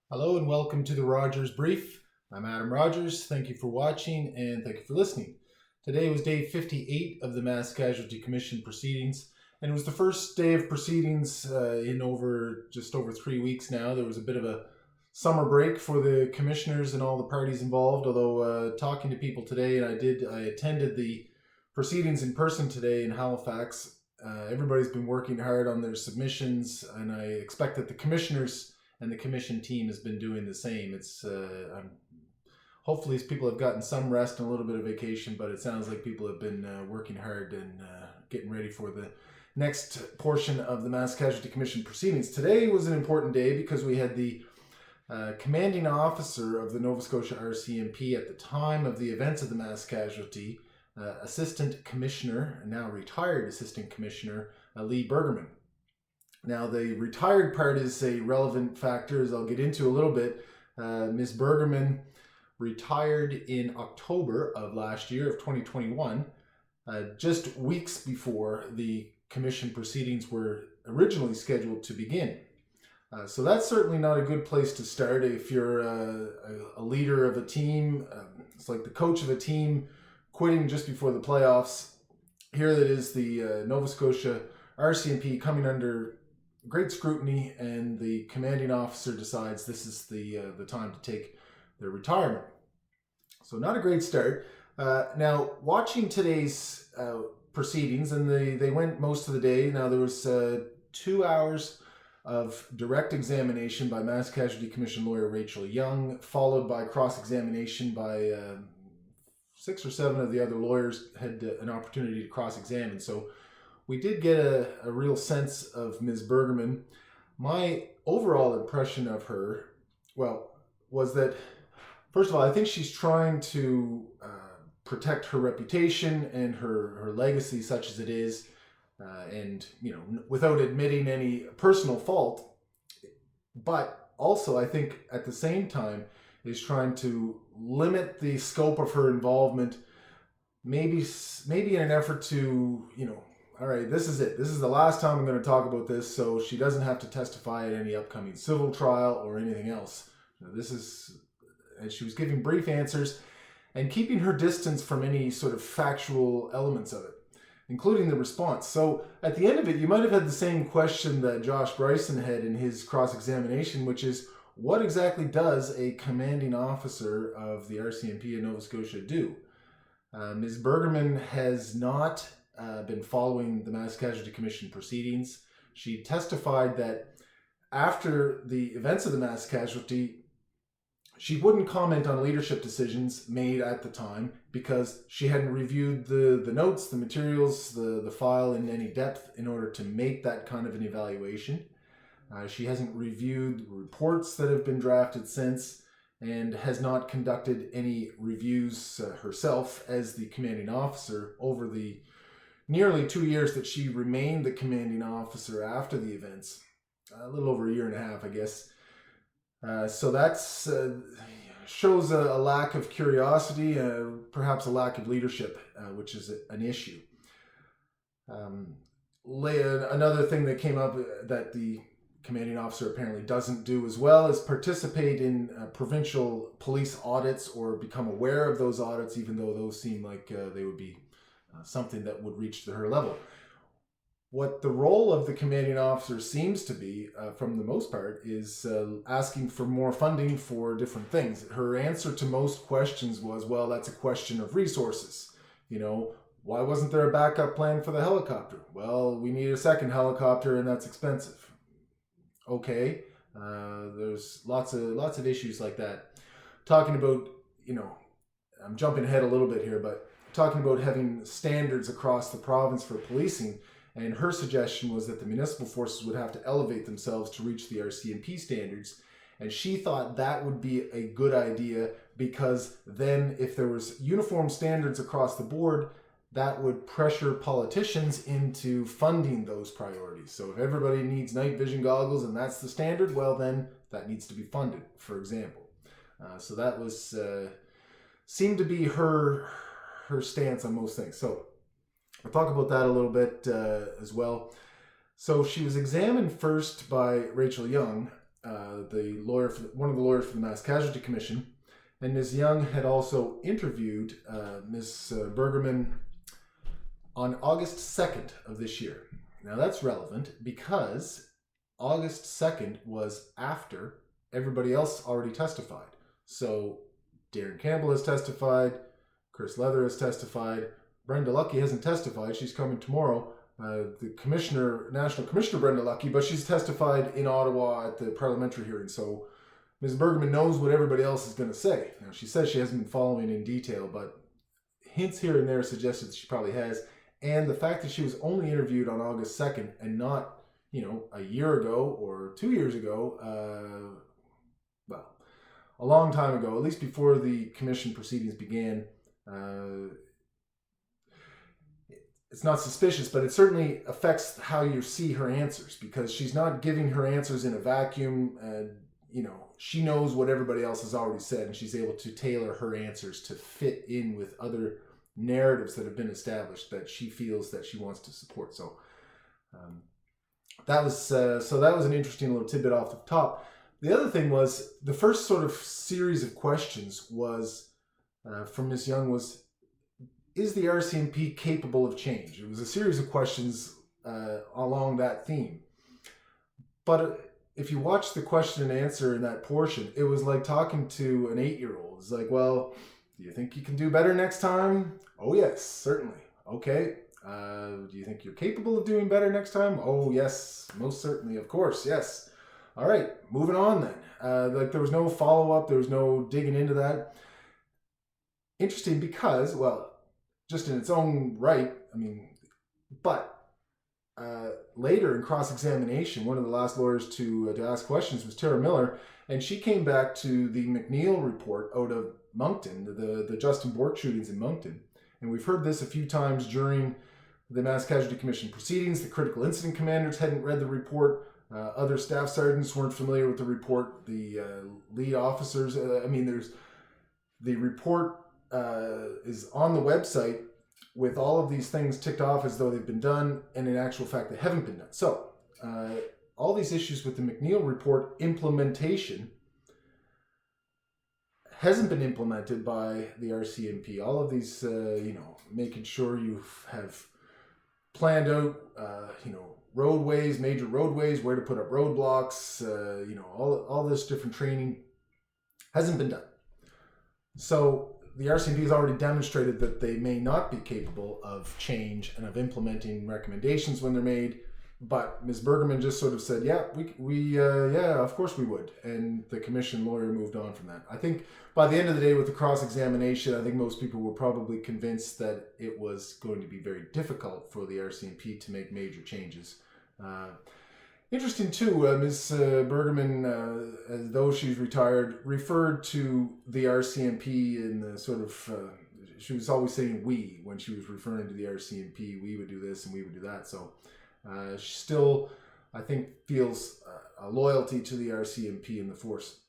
Hello and welcome to the Rogers Brief. I'm Adam Rogers. Thank you for watching and thank you for listening. Today was day 58 of the Mass Casualty Commission proceedings, and it was the first day of proceedings in just over 3 weeks now. There was a bit of a summer break for the commissioners and all the parties involved, although talking to people today, and I attended the proceedings in person today in Halifax. Everybody's been working hard on their submissions, and I expect that the commissioners and the commission team has been doing the same. Hopefully people have gotten some rest and a little bit of vacation, but it sounds like people have been working hard and getting ready for the next portion of the Mass Casualty Commission proceedings. Today was an important day because we had the commanding officer of the Nova Scotia RCMP at the time of the events of the Mass Casualty, Assistant Commissioner, now retired Assistant Commissioner Lee Bergerman. Now, the retired part is a relevant factor, as I'll get into a little bit. Ms. Bergerman retired in October of last year, of 2021, just weeks before the commission proceedings were originally scheduled to begin. So that's certainly not a good place to start if you're a leader of a team. It's like the coach of a team quitting just before the playoffs. Here that is the Nova Scotia RCMP coming under great scrutiny, and the commanding officer decides this is the time to take their retirement. So not a great start. Now, watching today's proceedings, and they went most of the day. Now, there was 2 hours of direct examination by Mass Casualty Commission lawyer Rachel Young, followed by cross-examination by 6 or 7 of the other lawyers had an opportunity to cross-examine. So we did get a real sense of Ms. Bergerman. My overall impression of her, was that, first of all, I think she's trying to protect her reputation and her legacy, such as it is, and without admitting any personal fault. But also, I think at the same time, is trying to limit the scope of her involvement, maybe in an effort to, all right, this is it. This is the last time I'm going to talk about this, so she doesn't have to testify at any upcoming civil trial or anything else. And she was giving brief answers and keeping her distance from any sort of factual elements of it, including the response. So at the end of it, you might have had the same question that Josh Bryson had in his cross-examination, which is, what exactly does a commanding officer of the RCMP in Nova Scotia do? Ms. Bergerman has not been following the Mass Casualty Commission proceedings. She testified that after the events of the mass casualty, she wouldn't comment on leadership decisions made at the time because she hadn't reviewed the notes, the materials, the file in any depth in order to make that kind of an evaluation. She hasn't reviewed reports that have been drafted since, and has not conducted any reviews herself as the commanding officer over the nearly 2 years that she remained the commanding officer after the events. A little over 1.5 years, I guess. So that's shows a lack of curiosity, perhaps a lack of leadership, which is an issue. Another thing that came up that the commanding officer apparently doesn't do as well is participate in provincial police audits or become aware of those audits, even though those seem like they would be something that would reach to her level. What the role of the commanding officer seems to be, from the most part, is asking for more funding for different things. Her answer to most questions was, well, that's a question of resources. Why wasn't there a backup plan for the helicopter? Well, we need a second helicopter and that's expensive. Okay, there's lots of issues like that. Talking about, I'm jumping ahead a little bit here, but talking about having standards across the province for policing, and her suggestion was that the municipal forces would have to elevate themselves to reach the RCMP standards, and she thought that would be a good idea because then if there was uniform standards across the board, that would pressure politicians into funding those priorities. So if everybody needs night vision goggles and that's the standard, well then that needs to be funded, for example. So that was seemed to be her stance on most things. So I'll talk about that a little bit as well. So she was examined first by Rachel Young, one of the lawyers for the Mass Casualty Commission, and Ms. Young had also interviewed Ms. Bergerman on August 2nd of this year. Now that's relevant because August 2nd was after everybody else already testified. So Darren Campbell has testified, Chris Leather has testified, Brenda Lucki hasn't testified, she's coming tomorrow. The National Commissioner Brenda Lucki, but she's testified in Ottawa at the parliamentary hearing. So Ms. Bergerman knows what everybody else is going to say. Now, she says she hasn't been following in detail, but hints here and there suggest that she probably has. And the fact that she was only interviewed on August 2nd and not, a year ago or 2 years ago, a long time ago, at least before the commission proceedings began, it's not suspicious, but it certainly affects how you see her answers, because she's not giving her answers in a vacuum. She knows what everybody else has already said, and she's able to tailor her answers to fit in with other narratives that have been established that she feels that she wants to support. So that was an interesting little tidbit off the top. The other thing was the first sort of series of questions was from Ms. Young was, is the RCMP capable of change? It was a series of questions along that theme. But if you watch the question and answer in that portion, it was like talking to an 8-year-old. It's like, well, do you think you can do better next time? Oh, yes, certainly. Okay. Do you think you're capable of doing better next time? Oh, yes, most certainly. Of course. Yes. All right. Moving on then. There was no follow-up. There was no digging into that. Interesting because, well, just in its own right, but later in cross-examination, one of the last lawyers to ask questions was Tara Miller, and she came back to the McNeil report out of Moncton, the Justin Bork shootings in Moncton. And we've heard this a few times during the Mass Casualty Commission proceedings. The critical incident commanders hadn't read the report. Other staff sergeants weren't familiar with the report. The lead officers, there's the report is on the website with all of these things ticked off as though they've been done, and in actual fact they haven't been done. So all these issues with the McNeil report implementation hasn't been implemented by the RCMP. All of these, making sure you have planned out, roadways, major roadways, where to put up roadblocks, all this different training hasn't been done. So the RCMP has already demonstrated that they may not be capable of change and of implementing recommendations when they're made. But Ms. Bergerman just sort of said, yeah, of course we would. And the commission lawyer moved on from that. I think by the end of the day with the cross-examination, I think most people were probably convinced that it was going to be very difficult for the RCMP to make major changes. Interesting too, Ms. Bergerman, as though she's retired, referred to the RCMP in the sort of, she was always saying we when she was referring to the RCMP. We would do this and we would do that. So she still, I think, feels a loyalty to the RCMP and the force.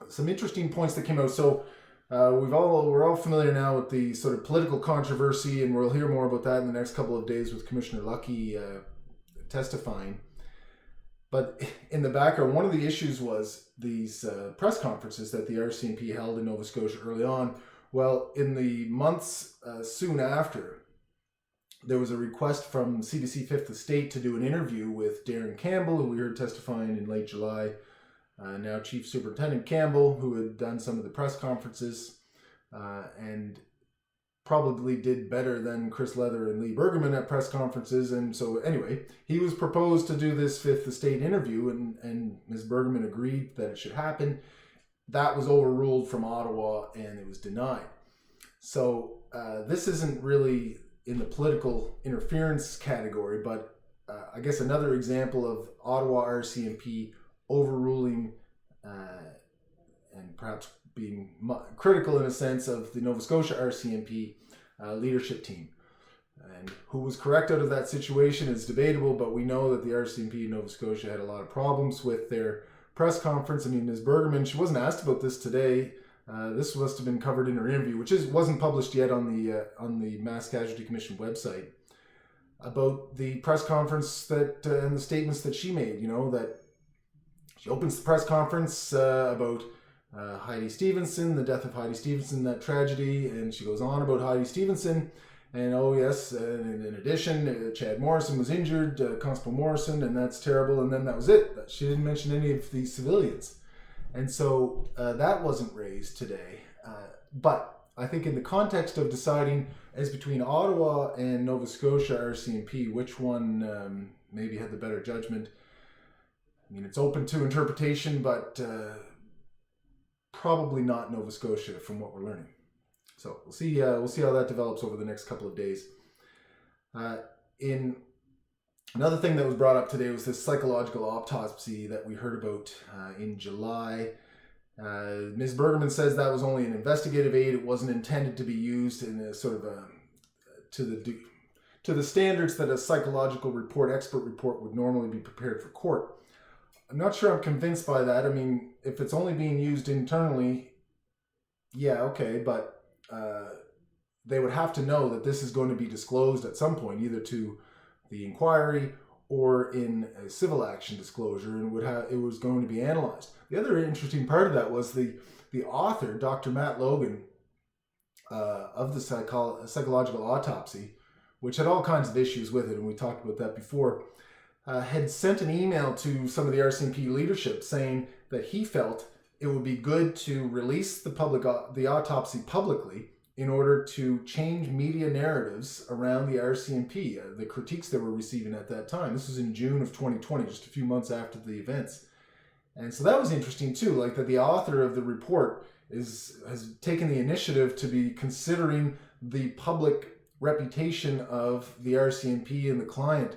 Some interesting points that came out. So we're all familiar now with the sort of political controversy, and we'll hear more about that in the next couple of days with Commissioner Lucki testifying. But in the background, one of the issues was these press conferences that the RCMP held in Nova Scotia early on. Well, in the months soon after, there was a request from CDC 5th Estate to do an interview with Darren Campbell, who we heard testifying in late July. Now Chief Superintendent Campbell, who had done some of the press conferences and probably did better than Chris Leather and Lee Bergerman at press conferences. And so anyway, he was proposed to do this 5th Estate interview, and Ms. Bergerman agreed that it should happen. That was overruled from Ottawa and it was denied. So this isn't really in the political interference category, but I guess another example of Ottawa RCMP overruling and perhaps being critical in a sense of the Nova Scotia RCMP leadership team. And who was correct out of that situation is debatable, but we know that the RCMP in Nova Scotia had a lot of problems with their press conference. Ms. Bergerman, she wasn't asked about this today. This must have been covered in her interview, which wasn't published yet on the Mass Casualty Commission website, about the press conference that and the statements that she made. That she opens the press conference about Heidi Stevenson, the death of Heidi Stevenson, that tragedy, and she goes on about Heidi Stevenson. And oh yes, and in addition, Chad Morrison was injured, Constable Morrison, and that's terrible. And then that was it. She didn't mention any of the civilians. And so that wasn't raised today. But I think in the context of deciding as between Ottawa and Nova Scotia RCMP, which one maybe had the better judgment, I mean, it's open to interpretation, but probably not Nova Scotia from what we're learning. So we'll see how that develops over the next couple of days. In another thing that was brought up today was this psychological autopsy that we heard about in July. Ms. Bergerman says that was only an investigative aid. It wasn't intended to be used in a sort of to the standards that a psychological report, expert report, would normally be prepared for court. I'm not sure I'm convinced by that. I mean, if it's only being used internally, yeah, okay, but they would have to know that this is going to be disclosed at some point, either to the inquiry or in a civil action disclosure, and it was going to be analyzed. The other interesting part of that was the author, Dr. Matt Logan, of the psychological autopsy, which had all kinds of issues with it, and we talked about that before, had sent an email to some of the RCMP leadership saying that he felt it would be good to release the autopsy publicly in order to change media narratives around the RCMP, the critiques they were receiving at that time. This was in June of 2020, just a few months after the events. And so that was interesting too, like that the author of the report has taken the initiative to be considering the public reputation of the RCMP and the client.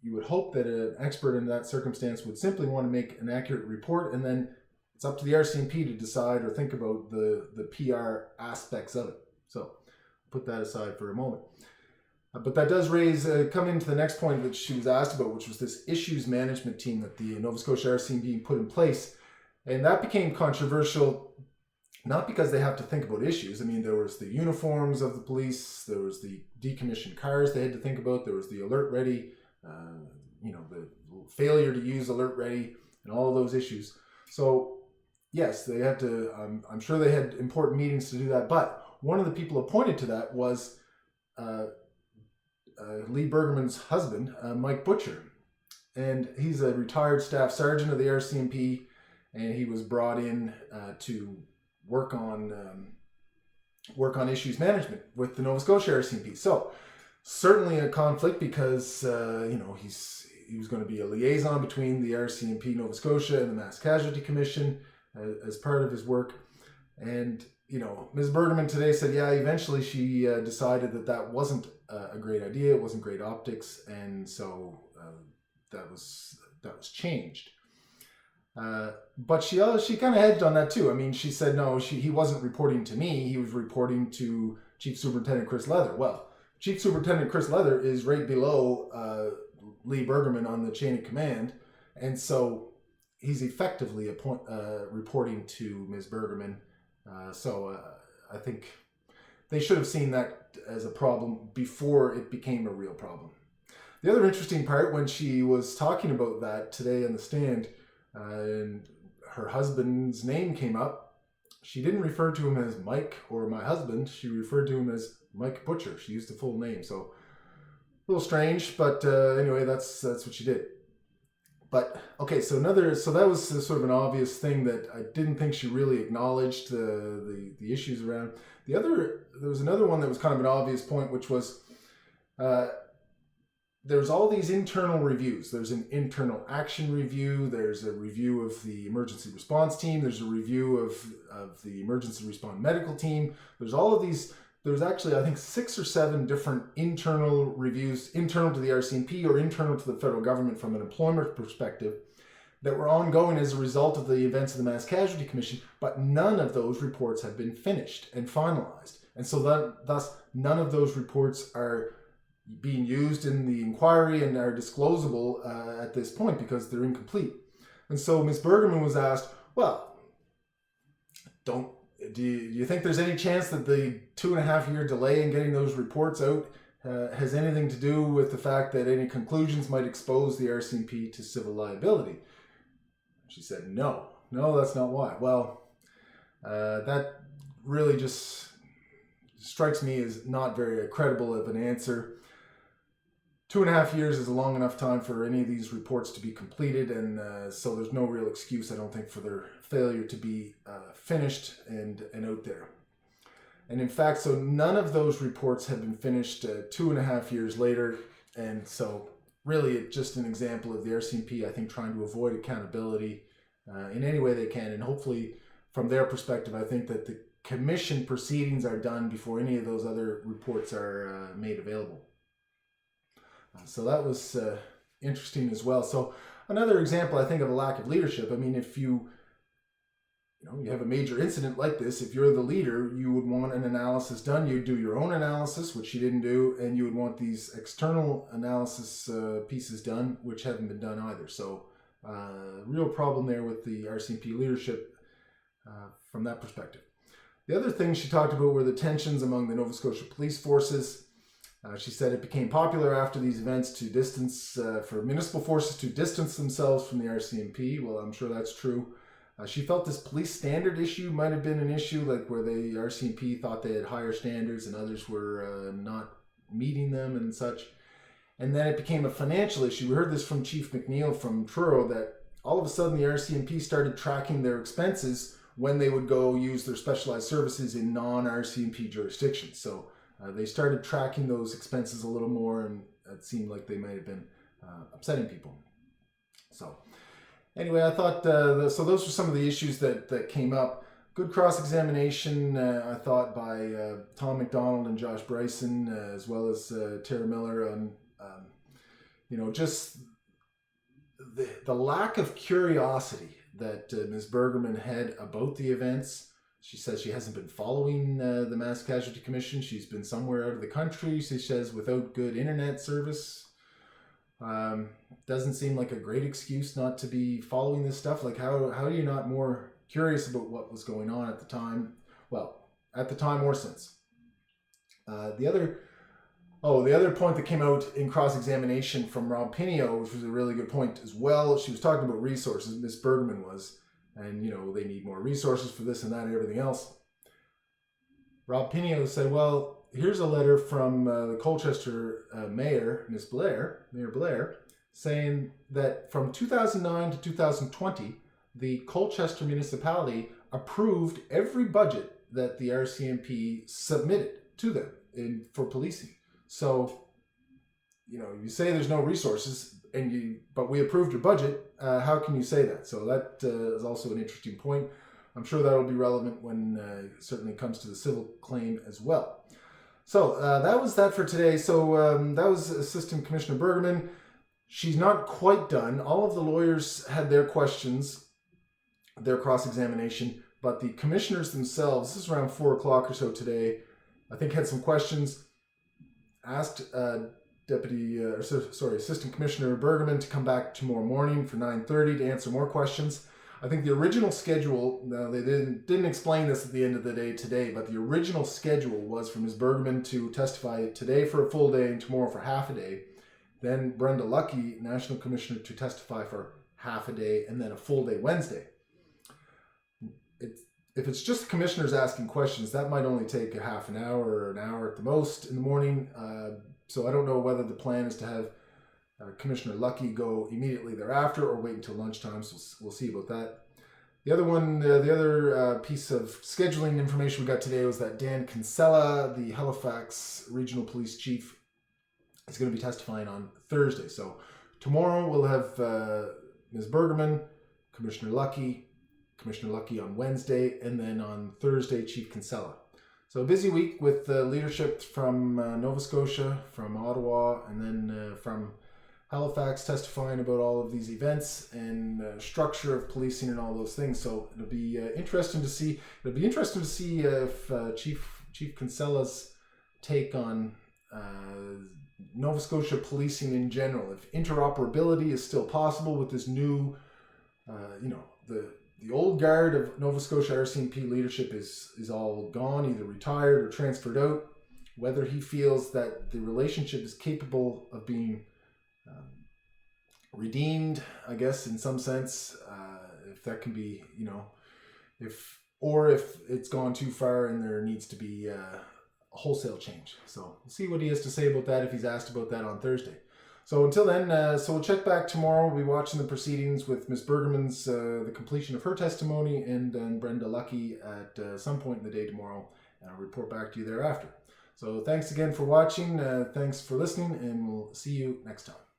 You would hope that an expert in that circumstance would simply want to make an accurate report, and then it's up to the RCMP to decide or think about the PR aspects of it. So put that aside for a moment. But that does come into the next point that she was asked about, which was this issues management team that the Nova Scotia RCMP put in place. And that became controversial, not because they have to think about issues. I mean, there was the uniforms of the police, there was the decommissioned cars they had to think about, there was the alert ready, the failure to use alert ready, and all of those issues. So yes, they had to, I'm sure they had important meetings to do that, but one of the people appointed to that was Lee Bergerman's husband, Mike Butcher. And he's a retired staff sergeant of the RCMP, and he was brought in to work on issues management with the Nova Scotia RCMP. So certainly a conflict because, he was going to be a liaison between the RCMP Nova Scotia and the Mass Casualty Commission as part of his work. And, Ms. Bergerman today said, yeah, eventually she decided that wasn't a great idea. It wasn't great optics. And so that was changed. But she kind of hedged on that too. I mean, she said, no, he wasn't reporting to me. He was reporting to Chief Superintendent Chris Leather. Well, Chief Superintendent Chris Leather is right below Lee Bergerman on the chain of command. And so he's effectively reporting to Ms. Bergerman. So I think they should have seen that as a problem before it became a real problem. The other interesting part, when she was talking about that today on the stand, and her husband's name came up, she didn't refer to him as Mike or my husband. She referred to him as Mike Butcher. She used the full name. So a little strange, but anyway, that's what she did. But okay, so that was sort of an obvious thing that I didn't think she really acknowledged the issues around. There was another one that was kind of an obvious point, which was there's all these internal reviews. There's an internal action review. There's a review of the emergency response team. There's a review of the emergency response medical team. There's all of these. There's actually, I think, 6 or 7 different internal reviews, internal to the RCMP or internal to the federal government from an employment perspective, that were ongoing as a result of the events of the Mass Casualty Commission, but none of those reports have been finished and finalized. And so thus, none of those reports are being used in the inquiry and are disclosable at this point because they're incomplete. And so Ms. Bergerman was asked, well, do you think there's any chance that the 2.5-year delay in getting those reports out has anything to do with the fact that any conclusions might expose the RCMP to civil liability? She said, no, that's not why. Well, that really just strikes me as not very credible of an answer. 2.5 years is a long enough time for any of these reports to be completed, and so there's no real excuse, I don't think, for their failure to be finished and out there. And in fact, so none of those reports have been finished 2.5 years later, and so really it's just an example of the RCMP, I think, trying to avoid accountability in any way they can, and hopefully from their perspective, I think that the commission proceedings are done before any of those other reports are made available. So that was interesting as well. So another example, I think, of a lack of leadership. I mean, if you have a major incident like this, if you're the leader, you would want an analysis done. You'd do your own analysis, which you didn't do, and you would want these external analysis pieces done, which haven't been done either. So real problem there with the RCMP leadership from that perspective. The other thing she talked about were the tensions among the Nova Scotia police forces. She said it became popular after these events to distance, for municipal forces to distance themselves from the RCMP. Well, I'm sure that's true. She felt this police standard issue might have been an issue, like where the RCMP thought they had higher standards and others were not meeting them and such. And then it became a financial issue. We heard this from Chief McNeil from Truro, that all of a sudden the RCMP started tracking their expenses when they would go use their specialized services in non-RCMP jurisdictions. So they started tracking those expenses a little more, and it seemed like they might have been upsetting people. So anyway, I thought, so those were some of the issues that came up. Good cross-examination, I thought, by Tom McDonald and Josh Bryson, as well as Tara Miller, on, just the lack of curiosity that Ms. Bergerman had about the events. She says she hasn't been following the Mass Casualty Commission. She's been somewhere out of the country. She says without good internet service. Doesn't seem like a great excuse not to be following this stuff. Like, how are you not more curious about what was going on at the time? Well, at the time or since. The other point that came out in cross-examination from Rob Pinio, which was a really good point as well, she was talking about resources, Ms. Bergerman was, and they need more resources for this and that and everything else. Rob Pinio said, well, here's a letter from the Colchester Mayor, Mayor Blair, saying that from 2009 to 2020, the Colchester municipality approved every budget that the RCMP submitted to them for policing. So, you say there's no resources, but we approved your budget. How can you say that? So that is also an interesting point. I'm sure that will be relevant when it certainly comes to the civil claim as well. So that was that for today. So that was Assistant Commissioner Bergerman. She's not quite done. All of the lawyers had their questions, their cross-examination, but the commissioners themselves, this is around 4 o'clock or so today, I think had some questions, asked Assistant Commissioner Bergerman to come back tomorrow morning for 9:30 to answer more questions. I think the original schedule, now they didn't explain this at the end of the day today, but the original schedule was for Ms. Bergerman to testify today for a full day and tomorrow for half a day. Then Brenda Lucky, National Commissioner, to testify for half a day and then a full day Wednesday. If it's just commissioners asking questions, that might only take a half an hour or an hour at the most in the morning. So I don't know whether the plan is to have Commissioner Lucky go immediately thereafter or wait until lunchtime. So we'll see about that. The other piece of scheduling information we got today was that Dan Kinsella, the Halifax Regional Police Chief, is going to be testifying on Thursday. So tomorrow we'll have Ms. Bergerman, Commissioner Lucky on Wednesday, and then on Thursday, Chief Kinsella. So a busy week with leadership from Nova Scotia, from Ottawa, and then from Halifax testifying about all of these events and structure of policing and all those things. So it'll be interesting to see. It'll be interesting to see if Chief Kinsella's take on Nova Scotia policing in general. If interoperability is still possible with this new, the old guard of Nova Scotia RCMP leadership is all gone, either retired or transferred out. Whether he feels that the relationship is capable of being redeemed, I guess, in some sense, if that can be, if it's gone too far and there needs to be a wholesale change. So we'll see what he has to say about that if he's asked about that on Thursday. So until then, so we'll check back tomorrow. We'll be watching the proceedings with Ms. Bergerman's, the completion of her testimony, and then Brenda Lucky at some point in the day tomorrow. And I'll report back to you thereafter. So thanks again for watching. Thanks for listening, and we'll see you next time.